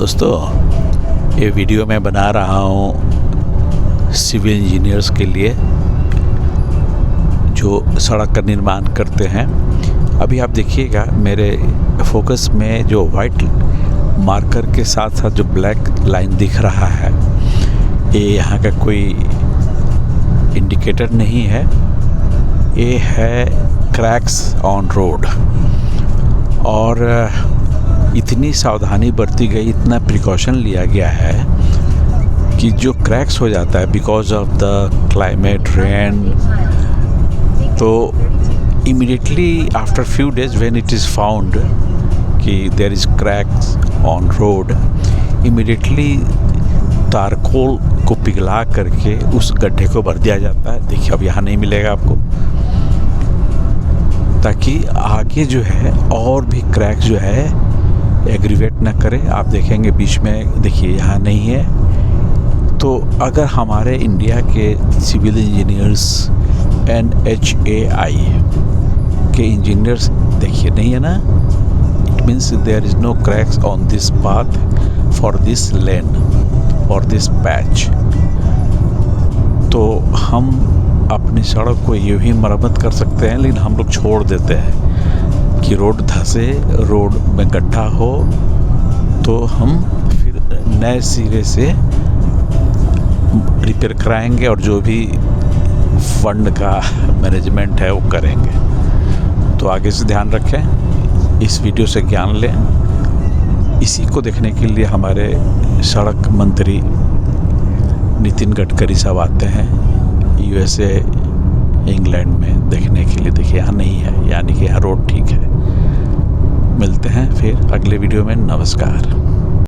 दोस्तों, ये वीडियो मैं बना रहा हूँ सिविल इंजीनियर्स के लिए जो सड़क का निर्माण करते हैं। अभी आप देखिएगा मेरे फोकस में जो वाइट मार्कर के साथ साथ जो ब्लैक लाइन दिख रहा है, ये यहाँ का कोई इंडिकेटर नहीं है, ये है क्रैक्स ऑन रोड। और इतनी सावधानी बरती गई, इतना प्रिकॉशन लिया गया है कि जो क्रैक्स हो जाता है because of the climate rain, तो immediately after few days when it is found कि there is cracks on road, immediately तारकोल को पिघला करके उस गड्ढे को भर दिया जाता है। देखिए अब यहाँ नहीं मिलेगा आपको, ताकि आगे जो है और भी क्रैक जो है एग्रीवेट ना करे। आप देखेंगे बीच में, देखिए यहाँ नहीं है। तो अगर हमारे इंडिया के सिविल इंजीनियर्स NHAI के इंजीनियर्स देखिए नहीं है ना, it means there is no cracks on this path for this lane और दिस पैच। तो हम अपनी सड़क को यूँ ही मरम्मत कर सकते हैं, लेकिन हम लोग छोड़ देते हैं कि रोड धंसे, रोड में गड्ढा हो, तो हम फिर नए सिरे से रिपेयर कराएंगे और जो भी फंड का मैनेजमेंट है वो करेंगे। तो आगे से ध्यान रखें, इस वीडियो से ज्ञान लें। इसी को देखने के लिए हमारे सड़क मंत्री नितिन गडकरी साहब आते हैं USA इंग्लैंड में देखने के लिए। देखिए यहाँ नहीं है, यानी कि यहाँ रोड ठीक है। मिलते हैं फिर अगले वीडियो में। नमस्कार।